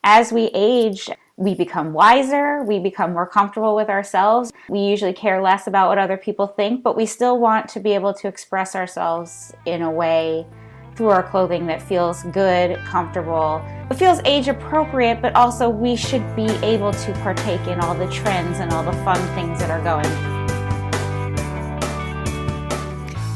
as we age, we become wiser, we become more comfortable with ourselves. We usually care less about what other people think, but we still want to be able to express ourselves in a way through our clothing that feels good, comfortable. It feels age appropriate, but also we should be able to partake in all the trends and all the fun things that are going.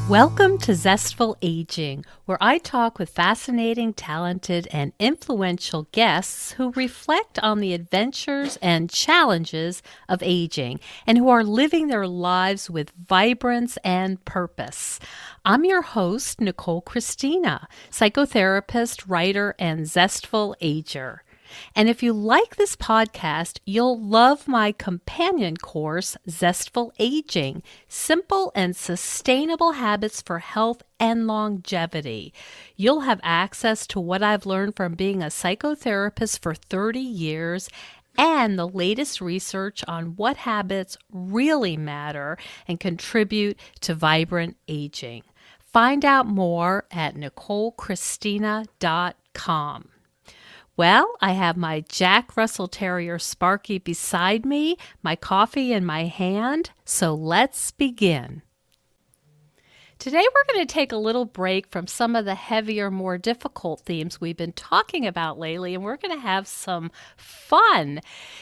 Welcome to Zestful Aging, where I talk with fascinating, talented, and influential guests who reflect on the adventures and challenges of aging and who are living their lives with vibrance and purpose. I'm your host, Nicole Christina, psychotherapist, writer, and zestful ager. And if you like this podcast, you'll love my companion course, Zestful Aging, Simple and Sustainable Habits for Health and Longevity. You'll have access to what I've learned from being a psychotherapist for 30 years and the latest research on what habits really matter and contribute to vibrant aging. Find out more at NicoleChristina.com. Well, I have my Jack Russell Terrier Sparky beside me, my coffee in my hand, so let's begin. Today we're going to take a little break from some of the heavier, more difficult themes we've been talking about lately, and we're going to have some fun.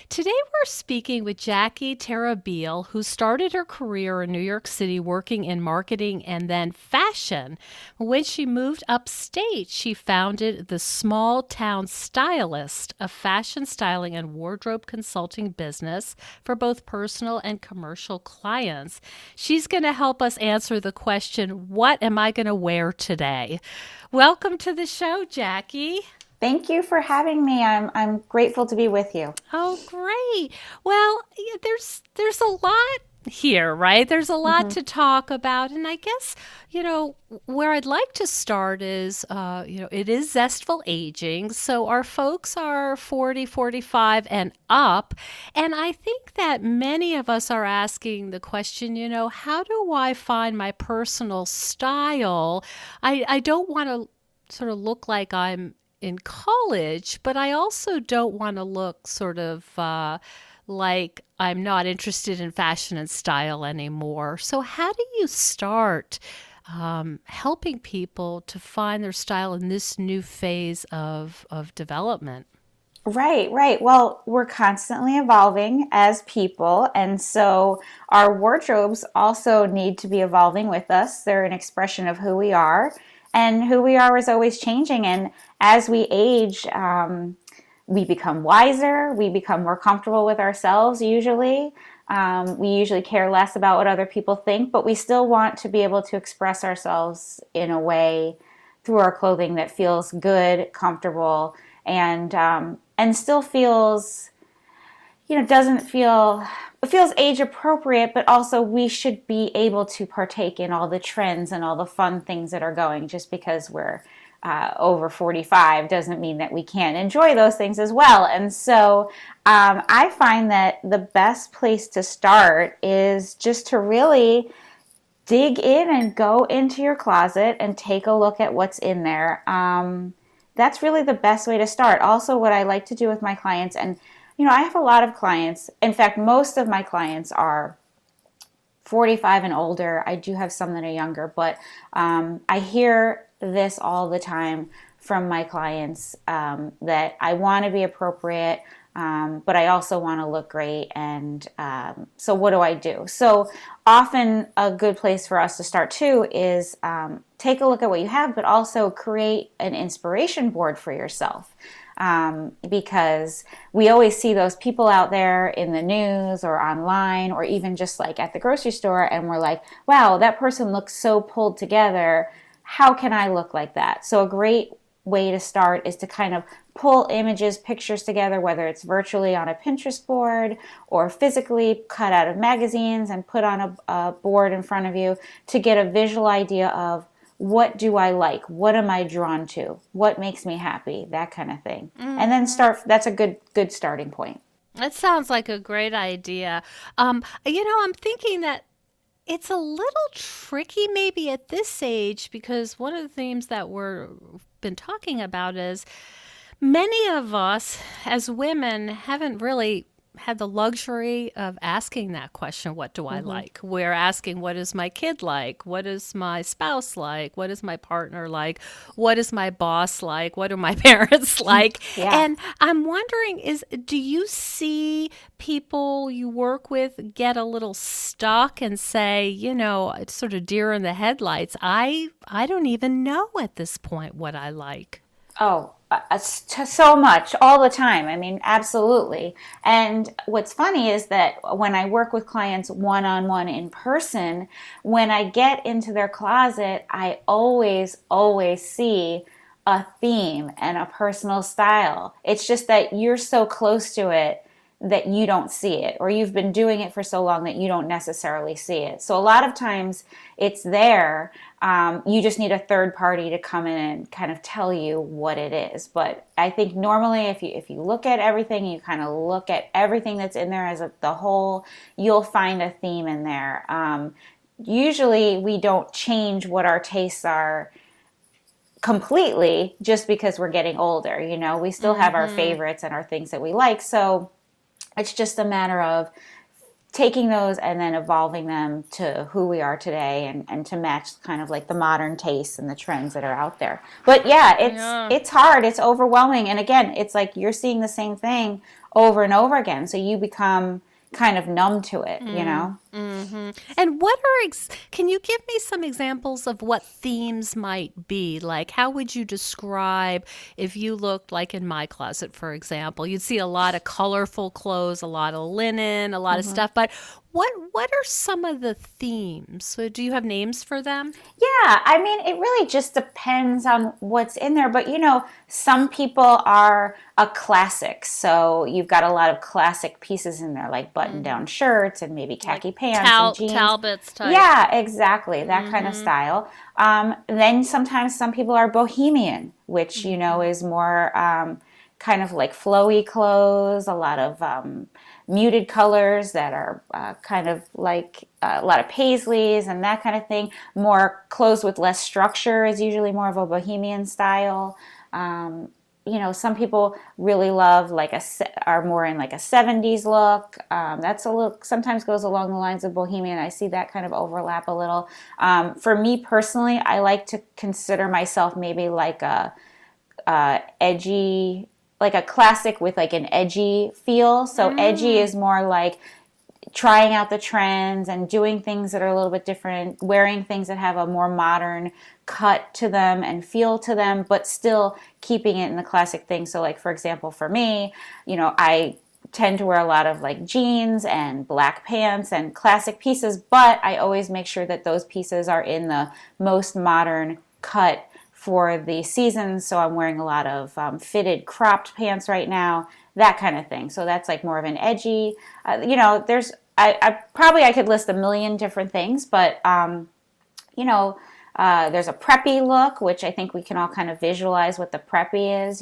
Today we're speaking with Jackie Terribile, who started her career in New York City working in marketing and then fashion. When she moved upstate, she founded the Small Town Stylist, a fashion styling and wardrobe consulting business for both personal and commercial clients. She's going to help us answer the question, what am I going to wear today? Welcome to the show, Jackie. Thank you for having me. I'm grateful to be with you. Oh, great. Well, there's a lot here, right? There's a lot to talk about. And I guess, where I'd like to start is, it is Zestful Aging. So our folks are 40, 45 and up. And I think that many of us are asking the question, how do I find my personal style? I don't want to sort of look like I'm in college, but I also don't want to look sort of like I'm not interested in fashion and style anymore. So how do you start helping people to find their style in this new phase of development? Right. Well, we're constantly evolving as people, and so our wardrobes also need to be evolving with us. They're an expression of who we are, and who we are is always changing. And as we age, we become wiser, we become more comfortable with ourselves usually. We usually care less about what other people think, but we still want to be able to express ourselves in a way through our clothing that feels good, comfortable, and still feels, it feels age appropriate, but also we should be able to partake in all the trends and all the fun things that are going. Just because we're over 45 doesn't mean that we can't enjoy those things as well. And so I find that the best place to start is just to really dig in and go into your closet and take a look at what's in there. That's really the best way to start. Also, what I like to do with my clients, and I have a lot of clients. In fact, most of my clients are 45 and older. I do have some that are younger, but I hear this all the time from my clients, that I want to be appropriate, but I also want to look great. And so what do I do? So often a good place for us to start too is take a look at what you have, but also create an inspiration board for yourself. Because we always see those people out there in the news or online or even just like at the grocery store, and we're like, wow, that person looks so pulled together. How can I look like that? So a great way to start is to kind of pull images, pictures together, whether it's virtually on a Pinterest board or physically cut out of magazines and put on a board in front of you to get a visual idea of, what do I like? What am I drawn to? What makes me happy? That kind of thing. And then that's a good starting point. That sounds like a great idea. I'm thinking that it's a little tricky maybe at this age, because one of the themes that we've been talking about is Many of us as women haven't really had the luxury of asking that question, what do I Mm-hmm. like? We're asking, what is my kid like? What is my spouse like? What is my partner like? What is my boss like? What are my parents like? Yeah. And I'm wondering do you see people you work with get a little stuck and say, it's sort of deer in the headlights. I don't even know at this point what I like. Oh, so much all the time. I mean, absolutely. And what's funny is that when I work with clients one on one in person, when I get into their closet, I always see a theme and a personal style. It's just that you're so close to it that you don't see it, or you've been doing it for so long that you don't necessarily see it. So a lot of times it's there. You just need a third party to come in and kind of tell you what it is. But I think normally, if you look at everything, you kind of look at everything that's in there as the whole, you'll find a theme in there. Usually, we don't change what our tastes are completely just because we're getting older. We still have our favorites and our things that we like. So it's just a matter of taking those and then evolving them to who we are today, and to match kind of like the modern tastes and the trends that are out there. But yeah, Yeah. it's hard, it's overwhelming. And again, it's like you're seeing the same thing over and over again. So you become kind of numb to it. And can you give me some examples of what themes might be? Like, how would you describe if you looked like in my closet, for example? You'd see a lot of colorful clothes, a lot of linen, a lot of stuff. But what are some of the themes? So do you have names for them? Yeah, I mean, it really just depends on what's in there. But some people are a classic. So you've got a lot of classic pieces in there, like button-down shirts and maybe Like khaki pants and jeans. Talbot's type. Yeah, exactly. That kind of style. Then sometimes some people are bohemian, which, is more kind of like flowy clothes, a lot of muted colors that are kind of like a lot of paisleys and that kind of thing. More clothes with less structure is usually more of a bohemian style. Some people really love are more in like a 70s look. That's a look sometimes goes along the lines of bohemian. I see that kind of overlap a little. For me personally, I like to consider myself maybe like a edgy, like a classic with like an edgy feel. So edgy is more like trying out the trends and doing things that are a little bit different, wearing things that have a more modern cut to them and feel to them, but still keeping it in the classic thing. So like, for example, for me, I tend to wear a lot of like jeans and black pants and classic pieces, but I always make sure that those pieces are in the most modern cut for the season. So I'm wearing a lot of fitted cropped pants right now, that kind of thing. So that's like more of an edgy, I could list a million different things, but there's a preppy look, which I think we can all kind of visualize what the preppy is,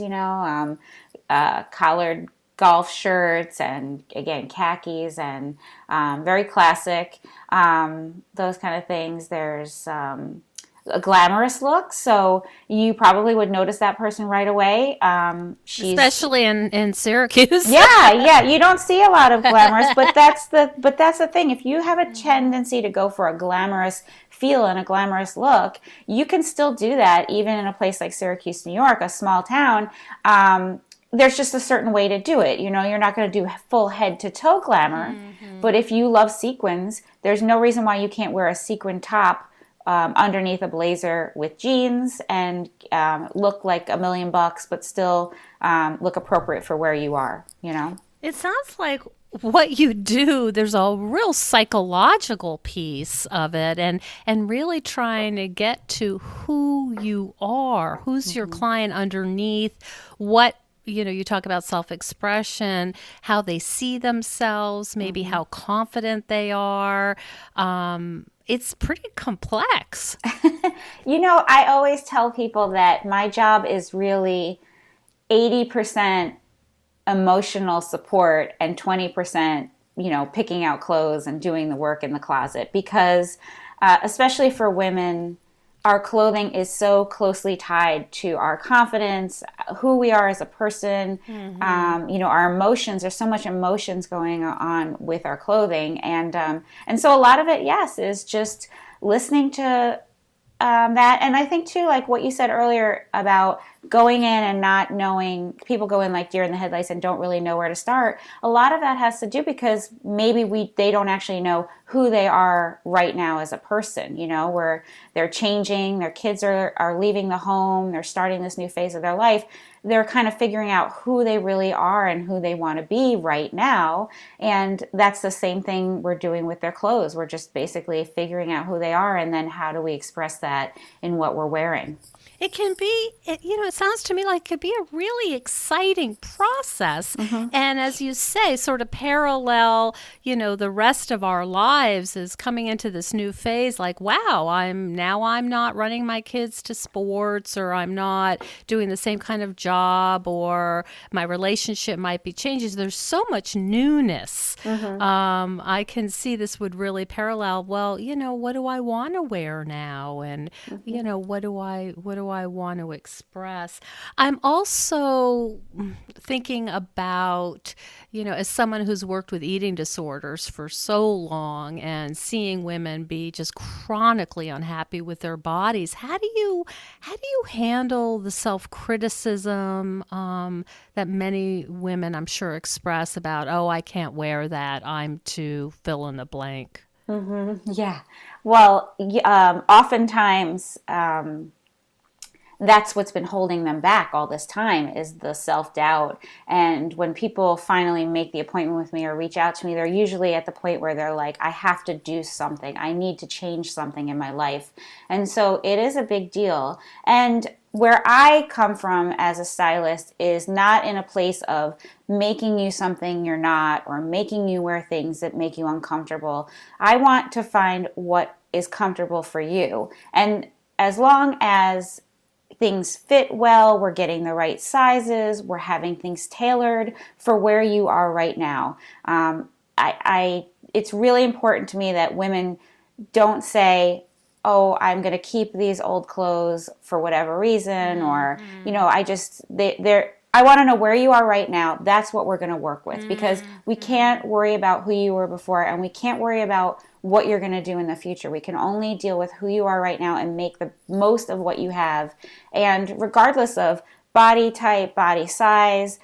collared golf shirts and again khakis and very classic, those kind of things. There's a glamorous look, so you probably would notice that person right away. Especially in Syracuse. Yeah, you don't see a lot of glamorous, but that's the thing. If you have a tendency to go for a glamorous feel and a glamorous look, you can still do that even in a place like Syracuse, New York, a small town. There's just a certain way to do it. You're not going to do full head to toe glamour, but if you love sequins, there's no reason why you can't wear a sequin top underneath a blazer with jeans and look like $1,000,000, but still look appropriate for where you are. It sounds like what you do, there's a real psychological piece of it, and really trying to get to who you are, who's your client underneath, what you talk about self-expression, how they see themselves, maybe how confident they are. It's pretty complex. I always tell people that my job is really 80% emotional support and 20%, picking out clothes and doing the work in the closet. Because especially for women, our clothing is so closely tied to our confidence, who we are as a person, our emotions. There's so much emotions going on with our clothing. And so a lot of it, yes, is just listening to that. And I think too, like what you said earlier about going in and not knowing, people go in like deer in the headlights and don't really know where to start. A lot of that has to do because maybe they don't actually know who they are right now as a person, where they're changing, their kids are leaving the home, they're starting this new phase of their life. They're kind of figuring out who they really are and who they want to be right now. And that's the same thing we're doing with their clothes. We're just basically figuring out who they are, and then how do we express that in what we're wearing. It can be, it sounds to me like it could be a really exciting process. And as you say, sort of parallel, the rest of our lives is coming into this new phase like, wow, I'm not running my kids to sports, or I'm not doing the same kind of job, or my relationship might be changing. There's so much newness. I can see this would really parallel, well, what do I want to wear now? And, what do I want to express? I'm also thinking about, as someone who's worked with eating disorders for so long and seeing women be just chronically unhappy with their bodies, how do you handle the self-criticism that many women, I'm sure, express about, oh, I can't wear that, I'm too fill in the blank? Yeah. Well, oftentimes, that's what's been holding them back all this time, is the self-doubt. And when people finally make the appointment with me or reach out to me, they're usually at the point where they're like, I have to do something. I need to change something in my life. And so it is a big deal. And where I come from as a stylist is not in a place of making you something you're not, or making you wear things that make you uncomfortable. I want to find what is comfortable for you. And as long as things fit well, we're getting the right sizes, we're having things tailored for where you are right now. It's really important to me that women don't say, oh, I'm going to keep these old clothes for whatever reason, or, I want to know where you are right now. That's what we're going to work with, because we can't worry about who you were before, and we can't worry about what you're going to do in the future. We can only deal with who you are right now and make the most of what you have. And regardless of body type, body size,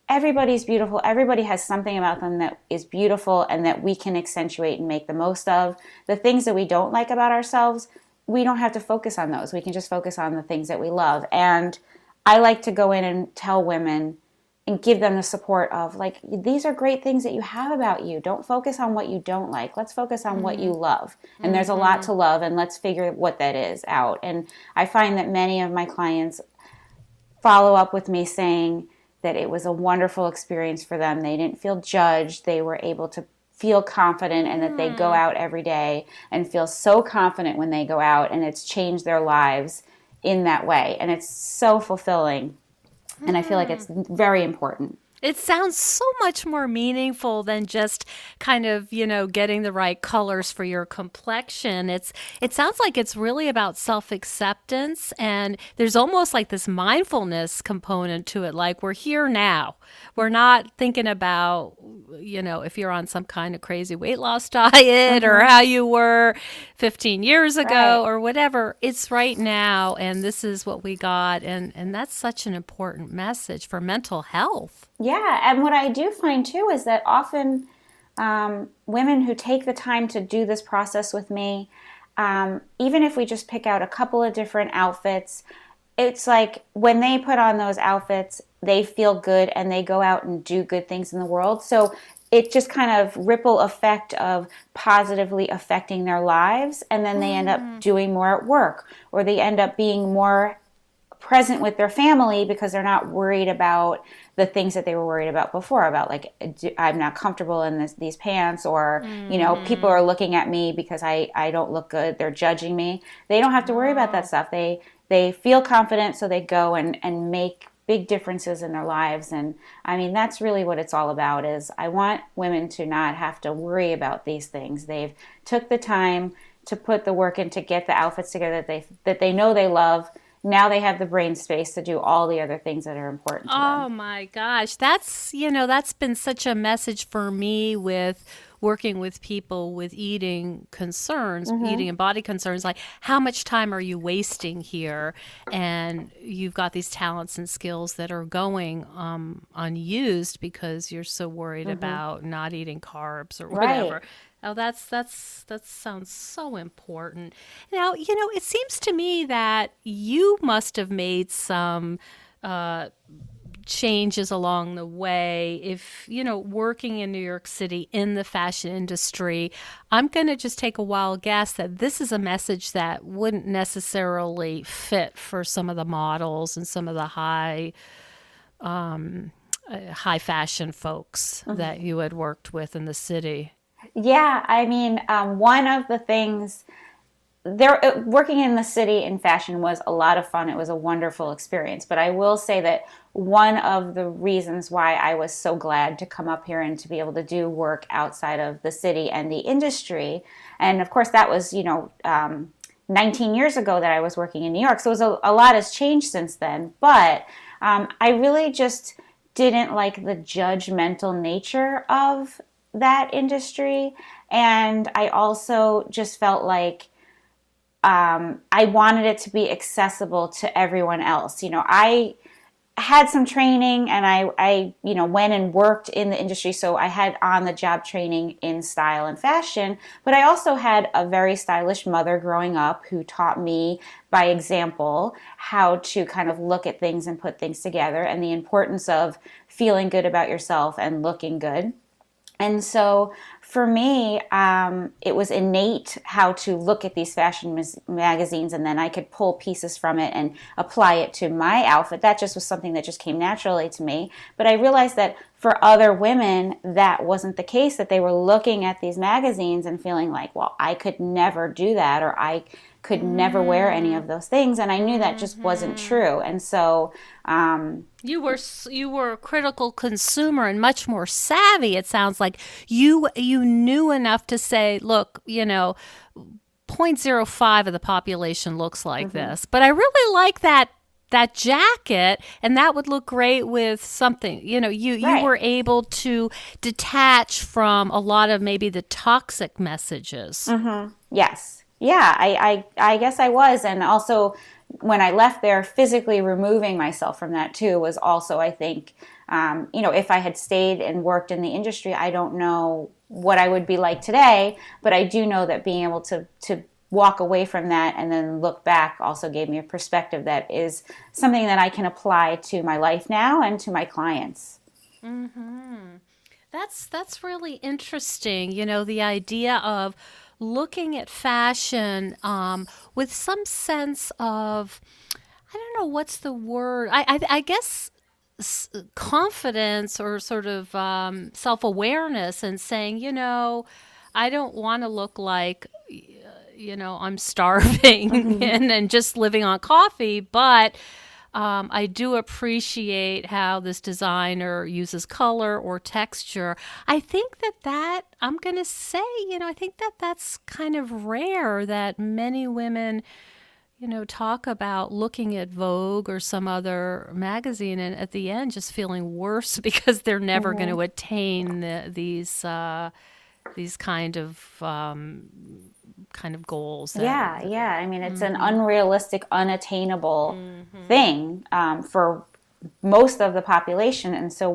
everybody's beautiful. Everybody has something about them that is beautiful and that we can accentuate and make the most of. The things that we don't like about ourselves, we don't have to focus on those. We can just focus on the things that we love. And I like to go in and tell women and give them the support of, like, these are great things that you have about you. Don't focus on what you don't like. Let's focus on what you love. And there's a lot to love, and let's figure what that is out. And I find that many of my clients follow up with me saying that it was a wonderful experience for them. They didn't feel judged. They were able to feel confident, and that they go out every day and feel so confident when they go out, and it's changed their lives in that way. And it's so fulfilling. And I feel like it's very important. It sounds so much more meaningful than just kind of, getting the right colors for your complexion. It sounds like it's really about self-acceptance, and there's almost like this mindfulness component to it. Like, we're here now. We're not thinking about, if you're on some kind of crazy weight loss diet or how you were 15 years ago or whatever. It's right now, and this is what we got. And that's such an important message for mental health. Yeah, and what I do find too is that often women who take the time to do this process with me, even if we just pick out a couple of different outfits, it's like when they put on those outfits, they feel good and they go out and do good things in the world. So it just kind of ripple effect of positively affecting their lives, and then they end up doing more at work, or they end up being more present with their family because they're not worried about the things that they were worried about before, about like, I'm not comfortable in these pants, or, people are looking at me because I don't look good. They're judging me. They don't have to worry about that stuff. They feel confident, so they go and make big differences in their lives. And I mean, that's really what it's all about, is I want women to not have to worry about these things. They've took the time to put the work in to get the outfits together that they know they love. Now they have the brain space to do all the other things that are important to them. Oh my gosh. That's been such a message for me with working with people with eating concerns, eating and body concerns, like how much time are you wasting here? And you've got these talents and skills that are going unused because you're so worried about not eating carbs or whatever. Right. Oh, that sounds so important. Now, it seems to me that you must have made some changes along the way. If, working in New York City in the fashion industry, I'm going to just take a wild guess that this is a message that wouldn't necessarily fit for some of the models and some of the high fashion folks that you had worked with in the city. Yeah, I mean, one of the things working in the city in fashion was a lot of fun. It was a wonderful experience. But I will say that one of the reasons why I was so glad to come up here and to be able to do work outside of the city and the industry, and of course that was 19 years ago that I was working in New York, so a lot has changed since then. But I really just didn't like the judgmental nature of that industry, and I also just felt like I wanted it to be accessible to everyone else. I had some training, and I went and worked in the industry, so I had on-the-job training in style and fashion, but I also had a very stylish mother growing up who taught me by example how to kind of look at things and put things together, and the importance of feeling good about yourself and looking good. And so for me, it was innate how to look at these fashion magazines, and then I could pull pieces from it and apply it to my outfit. That just was something that just came naturally to me. But I realized that for other women, that wasn't the case, that they were looking at these magazines and feeling like, well, I could never do that, or I could never wear any of those things. And I knew that just wasn't true. And so you were a critical consumer and much more savvy. It sounds like you knew enough to say, look, 0.05 of the population looks like this, but I really like that jacket, and that would look great with something. You Right. were able to detach from a lot of maybe the toxic messages. Yes. Yeah, I guess I was. And also, when I left there, physically removing myself from that too was also, I think, if I had stayed and worked in the industry, I don't know what I would be like today, but I do know that being able to walk away from that and then look back also gave me a perspective that is something that I can apply to my life now and to my clients. That's really interesting. The idea of looking at fashion with some sense of, I don't know what's the word. I guess confidence, or sort of self-awareness, and saying, I don't want to look like, I'm starving and just living on coffee, but I do appreciate how this designer uses color or texture. I think that I'm going to say, I think that's kind of rare, that many women, talk about looking at Vogue or some other magazine and at the end just feeling worse because they're never going to attain these kind of goals. Yeah. I mean, it's an unrealistic, unattainable thing for most of the population. And so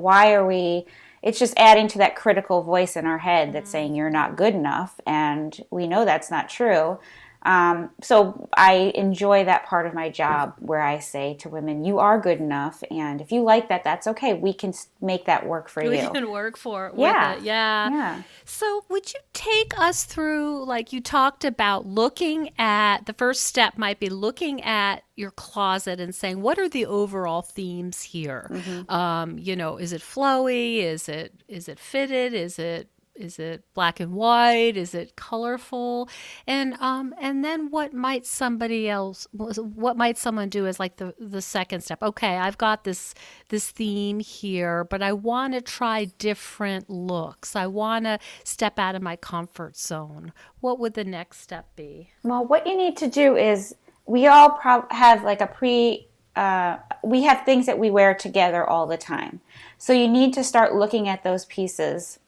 it's just adding to that critical voice in our head that's saying you're not good enough. And we know that's not true. So I enjoy that part of my job where I say to women, you are good enough. And if you like that, that's okay. We can make that work for you. We can work for it. Yeah. With it. Yeah. Yeah. So would you take us through, like you talked about, looking at, the first step might be looking at your closet and saying, what are the overall themes here? Is it flowy? Is it fitted? Is it is it black and white? Is it colorful? And then what might someone do as like the second step? Okay, I've got this theme here, but I want to try different looks. I want to step out of my comfort zone. What would the next step be? Well, what you need to do is we all have like we have things that we wear together all the time. So you need to start looking at those pieces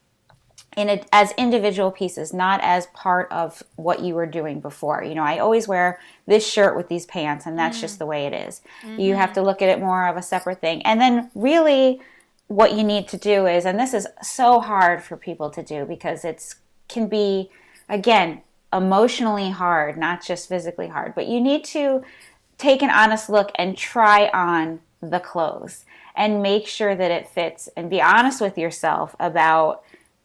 as individual pieces, not as part of what you were doing before. I always wear this shirt with these pants, and that's just the way it is. Mm-hmm. You have to look at it more of a separate thing. And then really what you need to do is, and this is so hard for people to do because can be, again, emotionally hard, not just physically hard, but you need to take an honest look and try on the clothes and make sure that it fits and be honest with yourself about,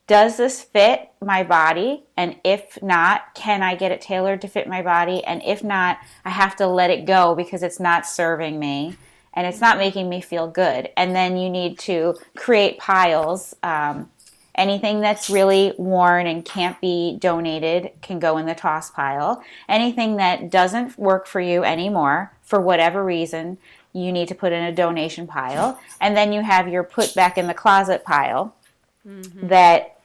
does this fit my body? And if not, can I get it tailored to fit my body? And if not, I have to let it go because it's not serving me and it's not making me feel good. And then you need to create piles. Anything that's really worn and can't be donated can go in the toss pile. Anything that doesn't work for you anymore, for whatever reason, you need to put in a donation pile. And then you have your put back in the closet pile. Mm-hmm. That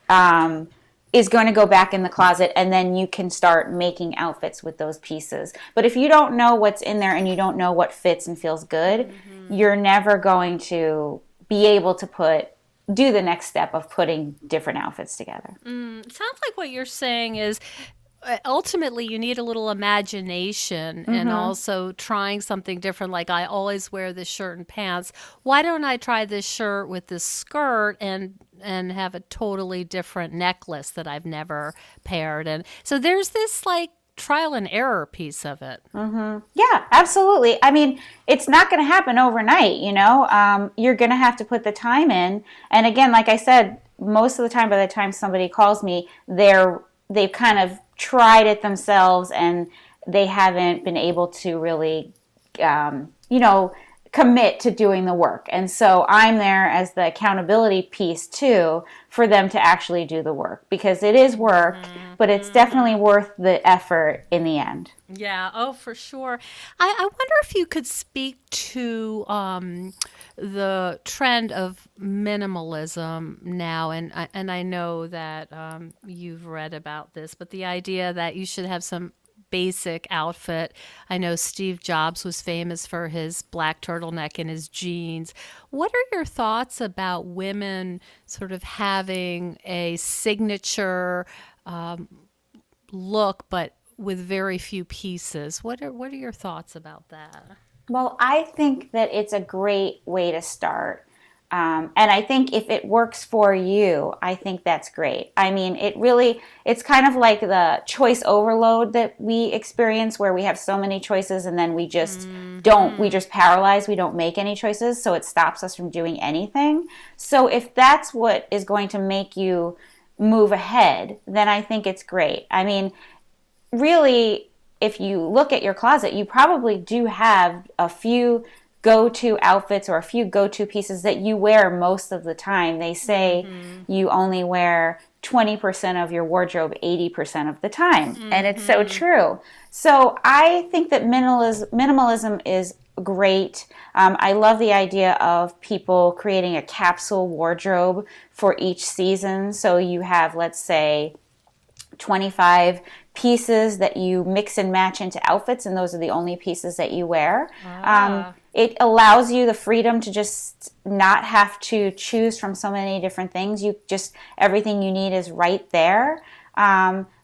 is going to go back in the closet, and then you can start making outfits with those pieces. But if you don't know what's in there and you don't know what fits and feels good, you're never going to be able to do the next step of putting different outfits together. It sounds like what you're saying is ultimately you need a little imagination and also trying something different. Like, I always wear this shirt and pants. Why don't I try this shirt with this skirt and have a totally different necklace that I've never paired? And so there's this like trial and error piece of it. Mm-hmm. Yeah, absolutely. I mean, it's not going to happen overnight, you're going to have to put the time in. And again, like I said, most of the time, by the time somebody calls me, they've kind of tried it themselves and they haven't been able to really, commit to doing the work. And so I'm there as the accountability piece too, for them to actually do the work, because it is work, but it's definitely worth the effort in the end. Yeah, oh, for sure. I wonder if you could speak to the trend of minimalism now, and I know that you've read about this, but the idea that you should have some basic outfit. I know Steve Jobs was famous for his black turtleneck and his jeans. What are your thoughts about women sort of having a signature look, but with very few pieces? What are your thoughts about that? Well, I think that it's a great way to start. And I think if it works for you, I think that's great. I mean, it's kind of like the choice overload that we experience, where we have so many choices and then we just we just paralyze, we don't make any choices, so it stops us from doing anything. So if that's what is going to make you move ahead, then I think it's great. I mean, really, if you look at your closet, you probably do have a few go-to outfits or a few go-to pieces that you wear most of the time. They say you only wear 20% of your wardrobe 80% of the time. And it's so true. So I think that minimalism is great. I love the idea of people creating a capsule wardrobe for each season. So you have, let's say, 25 pieces that you mix and match into outfits, and those are the only pieces that you wear. It allows you the freedom to just not have to choose from so many different things. Everything you need is right there.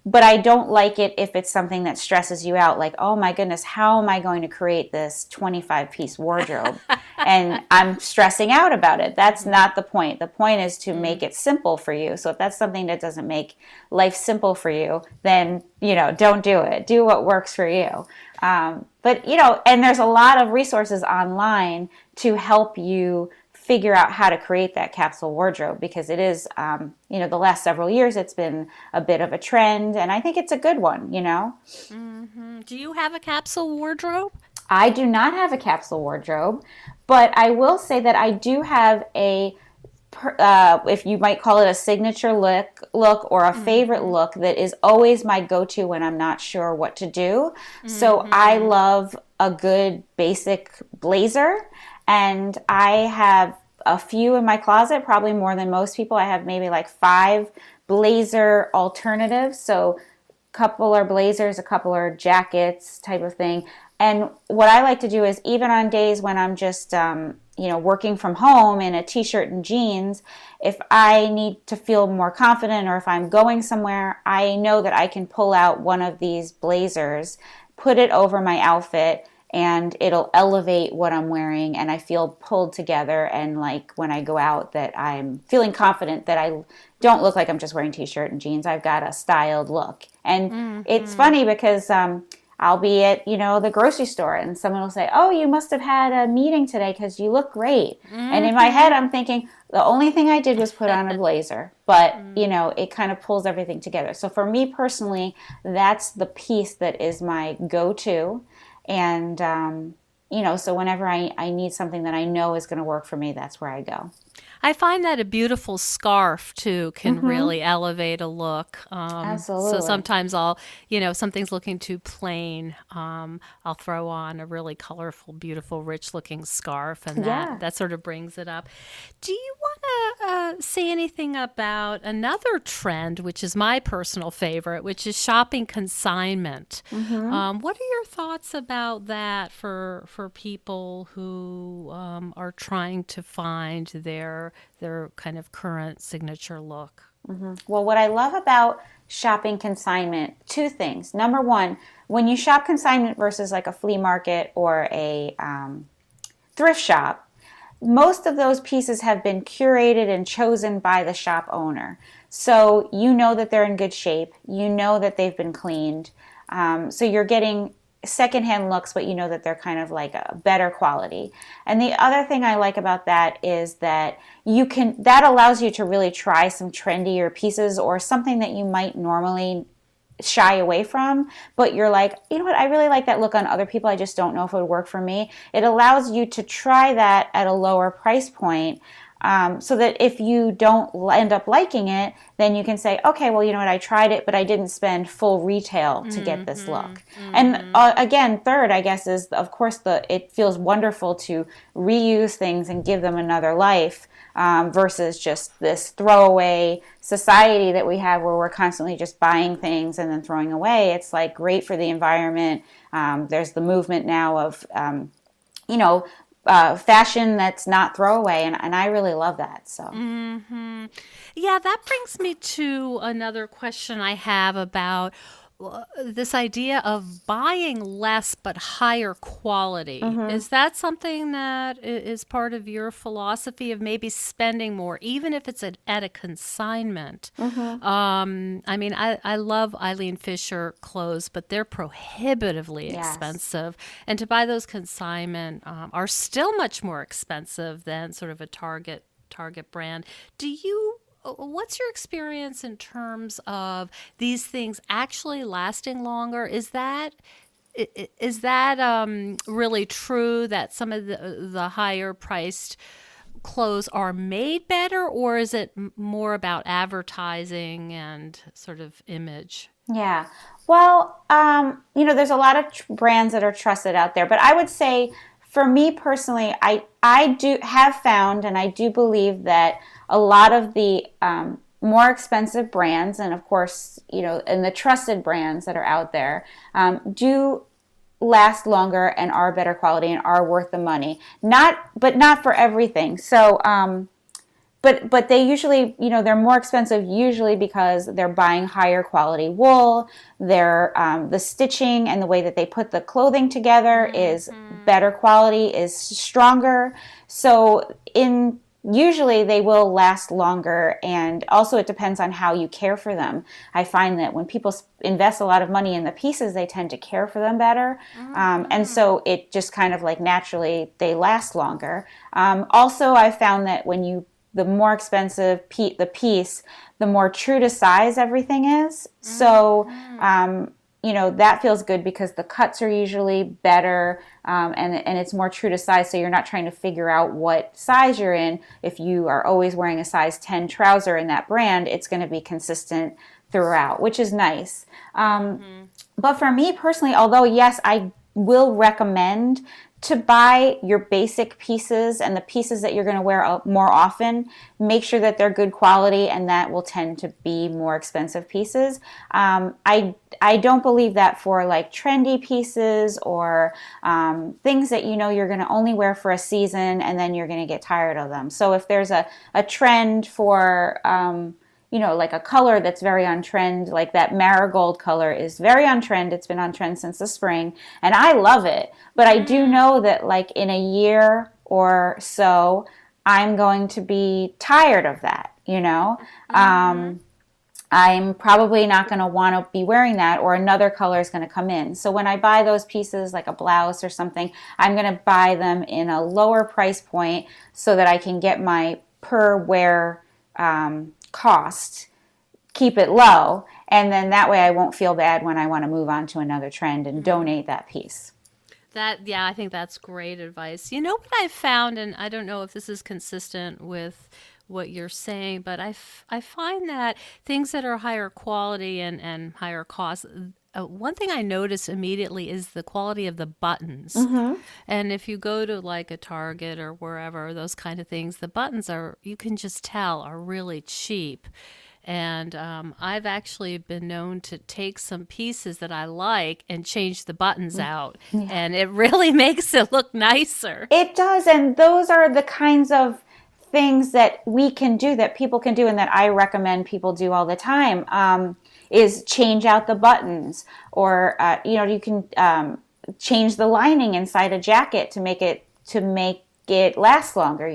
But I don't like it if it's something that stresses you out, like, oh my goodness, how am I going to create this 25-piece wardrobe? And I'm stressing out about it. That's not the point. The point is to make it simple for you. So if that's something that doesn't make life simple for you, then, don't do it. Do what works for you. But and there's a lot of resources online to help you figure out how to create that capsule wardrobe, because it is, the last several years it's been a bit of a trend, and I think it's a good one, Do you have a capsule wardrobe? I do not have a capsule wardrobe, but I will say that I do have a if you might call it a signature look or a favorite look that is always my go-to when I'm not sure what to do. So I love a good basic blazer, and I have a few in my closet, probably more than most people. I have maybe like 5 blazer alternatives. So a couple are blazers, a couple are jackets type of thing. And what I like to do is, even on days when I'm just, working from home in a t-shirt and jeans, if I need to feel more confident or if I'm going somewhere, I know that I can pull out one of these blazers, put it over my outfit, and it'll elevate what I'm wearing, and I feel pulled together, and like when I go out that I'm feeling confident that I don't look like I'm just wearing t-shirt and jeans. I've got a styled look. And it's funny because I'll be at, the grocery store, and someone will say, "Oh, you must have had a meeting today because you look great." And in my head, I'm thinking, the only thing I did was put on a blazer. But, it kind of pulls everything together. So for me personally, that's the piece that is my go-to. And, so whenever I need something that I know is going to work for me, that's where I go. I find that a beautiful scarf, too, can really elevate a look. Absolutely. So sometimes something's looking too plain. I'll throw on a really colorful, beautiful, rich-looking scarf, and that sort of brings it up. Do you want to say anything about another trend, which is my personal favorite, which is shopping consignment? What are your thoughts about that for people who are trying to find their kind of current signature look? Well, what I love about shopping consignment, 2 things. Number one, when you shop consignment versus like a flea market or a thrift shop, most of those pieces have been curated and chosen by the shop owner. So you know that they're in good shape. You know that they've been cleaned. So you're getting secondhand looks, but you know that they're kind of like a better quality. And the other thing I like about that is that that allows you to really try some trendier pieces or something that you might normally shy away from, but you're like, you know what, I really like that look on other people, I just don't know if it would work for me. It allows you to try that at a lower price point, so that if you don't end up liking it, then you can say, okay, well, you know what, I tried it, but I didn't spend full retail to get this look. And again, third, I guess, is, of course, it feels wonderful to reuse things and give them another life, versus just this throwaway society that we have where we're constantly just buying things and then throwing away. It's like great for the environment. There's the movement now of, fashion that's not throwaway, and I really love that. So, Yeah, that brings me to another question I have about this idea of buying less but higher quality. Is that something that is part of your philosophy of maybe spending more, even if it's at a consignment? I mean, I love Eileen Fisher clothes, but they're prohibitively expensive. And to buy those consignment are still much more expensive than sort of a Target brand. What's your experience in terms of these things actually lasting longer? Is that really true that some of the higher priced clothes are made better, or is it more about advertising and sort of image? Yeah. Well, there's a lot of brands that are trusted out there, but I would say, for me personally, I do have found, and I do believe that a lot of the more expensive brands, and of course, and the trusted brands that are out there, do last longer and are better quality and are worth the money. But not for everything. So, but they usually, they're more expensive usually because they're buying higher quality wool. They're the stitching and the way that they put the clothing together is better quality, is stronger. So usually they will last longer, and also it depends on how you care for them. I find that when people invest a lot of money in the pieces, they tend to care for them better, and so it just kind of like naturally they last longer. Also, I found that the more expensive the piece, the more true to size everything is. So that feels good because the cuts are usually better, and it's more true to size, so you're not trying to figure out what size you're in. If you are always wearing a size 10 trouser in that brand, it's going to be consistent throughout, which is nice. But for me personally, although yes, I will recommend to buy your basic pieces and the pieces that you're going to wear more often, make sure that they're good quality, and that will tend to be more expensive pieces. I don't believe that for like trendy pieces or things that you're going to only wear for a season and then you're going to get tired of them. So if there's a trend for like a color that's very on trend, like that marigold color is very on trend. It's been on trend since the spring, and I love it. But I do know that like in a year or so, I'm going to be tired of that, I'm probably not going to want to be wearing that, or another color is going to come in. So when I buy those pieces, like a blouse or something, I'm going to buy them in a lower price point so that I can get my per wear cost, keep it low, and then that way I won't feel bad when I want to move on to another trend and donate that piece. I think that's great advice. You know what I found, and I don't know if this is consistent with what you're saying, but I find that things that are higher quality and higher cost, one thing I notice immediately is the quality of the buttons. And if you go to like a Target or wherever, those kind of things, the buttons you can just tell are really cheap. And I've actually been known to take some pieces that I like and change the buttons out. Yeah. And it really makes it look nicer. It does. And those are the kinds of things that we can do, that people can do, and that I recommend people do all the time, is change out the buttons. Or, you can change the lining inside a jacket to make it last longer,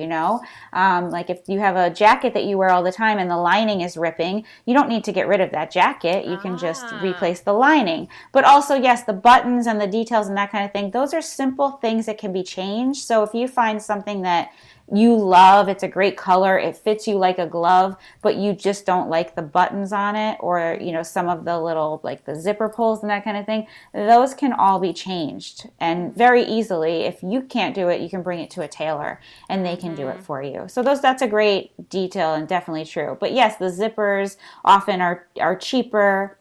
like if you have a jacket that you wear all the time and the lining is ripping, you don't need to get rid of that jacket. You can just replace the lining. But also, yes, the buttons and the details and that kind of thing, those are simple things that can be changed. So if you find something that you love, it's a great color, it fits you like a glove, but you just don't like the buttons on it, or some of the little, like the zipper pulls and that kind of thing, those can all be changed, and very easily. If you can't do it, you can bring it to a tailor and they can do it for you. So that's a great detail and definitely true. But yes, the zippers often are cheaper,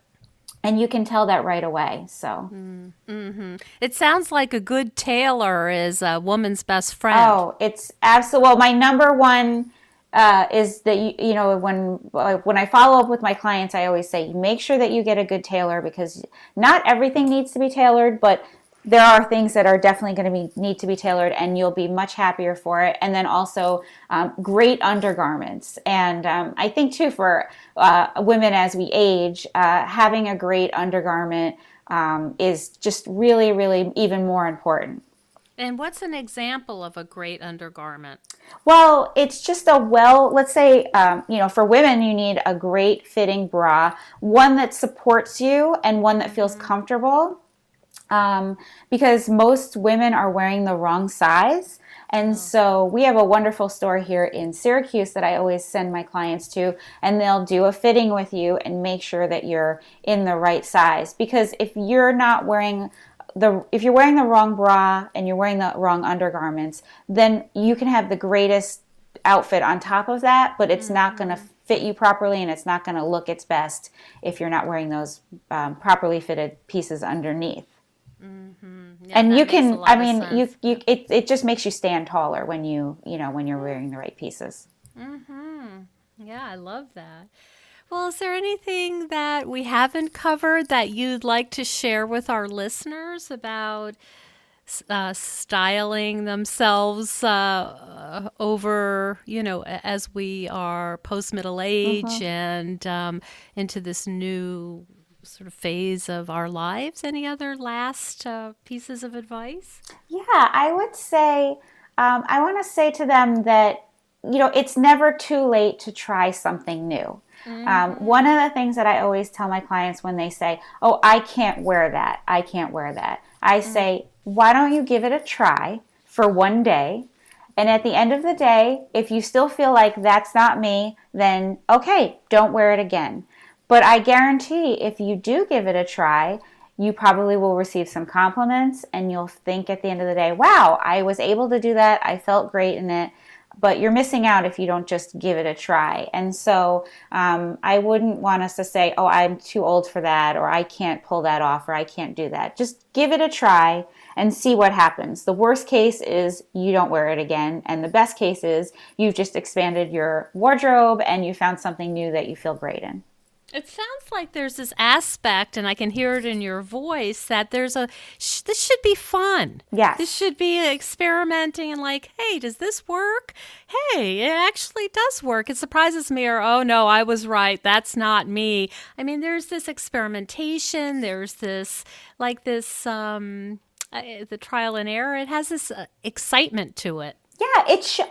and you can tell that right away. So It sounds like a good tailor is a woman's best friend. Oh, it's absolutely. Well, my number one is that, when I follow up with my clients, I always say, make sure that you get a good tailor, because not everything needs to be tailored, but there are things that are definitely going to need to be tailored, and you'll be much happier for it. And then also great undergarments. And I think too, for women as we age, having a great undergarment is just really, really even more important. And what's an example of a great undergarment? Well, it's just let's say, for women, you need a great fitting bra, one that supports you and one that feels comfortable. Because most women are wearing the wrong size. And so we have a wonderful store here in Syracuse that I always send my clients to, and they'll do a fitting with you and make sure that you're in the right size. Because if you're wearing the wrong bra and you're wearing the wrong undergarments, then you can have the greatest outfit on top of that, but it's not going to fit you properly, and it's not going to look its best if you're not wearing those properly fitted pieces underneath. Yeah, and you can, it just makes you stand taller when when you're wearing the right pieces. Yeah, I love that. Well, is there anything that we haven't covered that you'd like to share with our listeners about styling themselves over, as we are post-middle age and into this new sort of phase of our lives? Any other last pieces of advice? Yeah, I would say, I want to say to them that, it's never too late to try something new. One of the things that I always tell my clients when they say, oh, I can't wear that, I say, why don't you give it a try for one day? And at the end of the day, if you still feel like that's not me, then okay, don't wear it again. But I guarantee if you do give it a try, you probably will receive some compliments, and you'll think at the end of the day, wow, I was able to do that. I felt great in it. But you're missing out if you don't just give it a try. And so I wouldn't want us to say, oh, I'm too old for that, or I can't pull that off, or I can't do that. Just give it a try and see what happens. The worst case is you don't wear it again. And the best case is you've just expanded your wardrobe and you found something new that you feel great in. It sounds like there's this aspect, and I can hear it in your voice, that there's this should be fun. Yes. This should be experimenting and like, hey, does this work? Hey, it actually does work. It surprises me, or, oh no, I was right. That's not me. I mean, there's this experimentation. There's this, the trial and error. It has this excitement to it. Yeah, it should.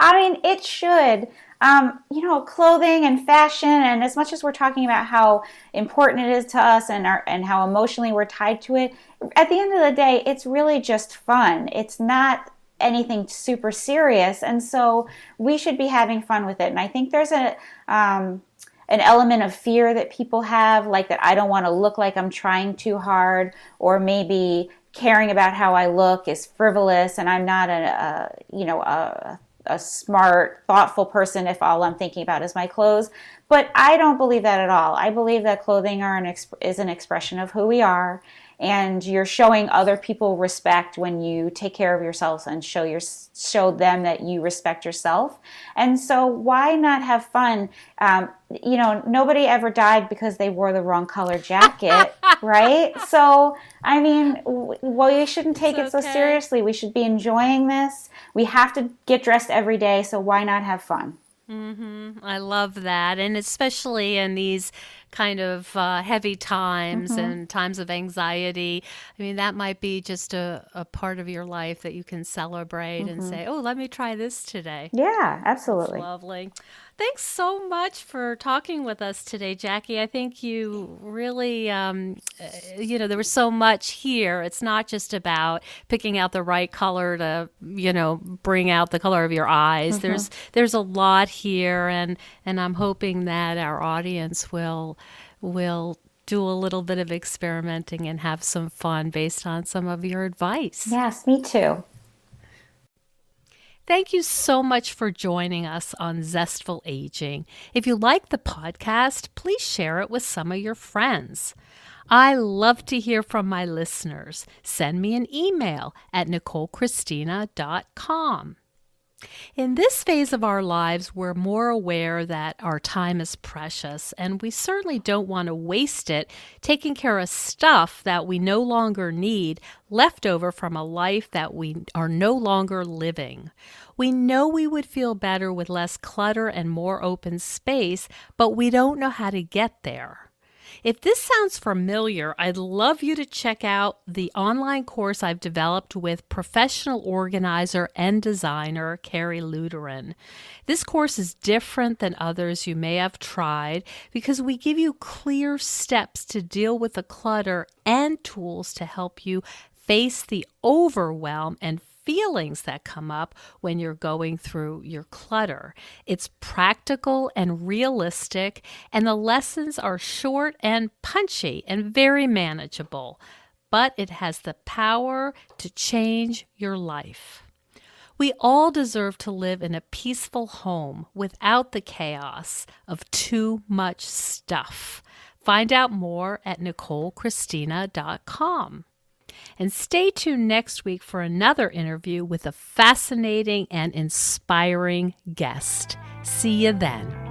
Clothing and fashion, and as much as we're talking about how important it is to us and how emotionally we're tied to it, at the end of the day, it's really just fun. It's not anything super serious, and so we should be having fun with it. And I think there's an element of fear that people have, like that I don't want to look like I'm trying too hard, or maybe caring about how I look is frivolous, and I'm not a smart, thoughtful person if all I'm thinking about is my clothes. But I don't believe that at all. I believe that clothing is an expression of who we are, and you're showing other people respect when you take care of yourself and show them that you respect yourself. And so why not have fun? Nobody ever died because they wore the wrong color jacket, right? So, I mean, we shouldn't take it so seriously. We should be enjoying this. We have to get dressed every day, so why not have fun? Mm-hmm. I love that. And especially in these kind of heavy times and times of anxiety. I mean, that might be just a part of your life that you can celebrate and say, oh, let me try this today. Yeah, absolutely. That's lovely. Thanks so much for talking with us today, Jackie. I think you really, there was so much here. It's not just about picking out the right color to, bring out the color of your eyes. There's a lot here, and I'm hoping that our audience will do a little bit of experimenting and have some fun based on some of your advice. Yes, me too. Thank you so much for joining us on Zestful Aging. If you like the podcast, please share it with some of your friends. I love to hear from my listeners. Send me an email at NicoleChristina.com. In this phase of our lives, we're more aware that our time is precious, and we certainly don't want to waste it taking care of stuff that we no longer need, left over from a life that we are no longer living. We know we would feel better with less clutter and more open space, but we don't know how to get there. If this sounds familiar, I'd love you to check out the online course I've developed with professional organizer and designer Carrie Luderin. This course is different than others you may have tried because we give you clear steps to deal with the clutter and tools to help you face the overwhelm and feelings that come up when you're going through your clutter. It's practical and realistic, and the lessons are short and punchy and very manageable, but it has the power to change your life. We all deserve to live in a peaceful home without the chaos of too much stuff. Find out more at NicoleChristina.com. And stay tuned next week for another interview with a fascinating and inspiring guest. See you then.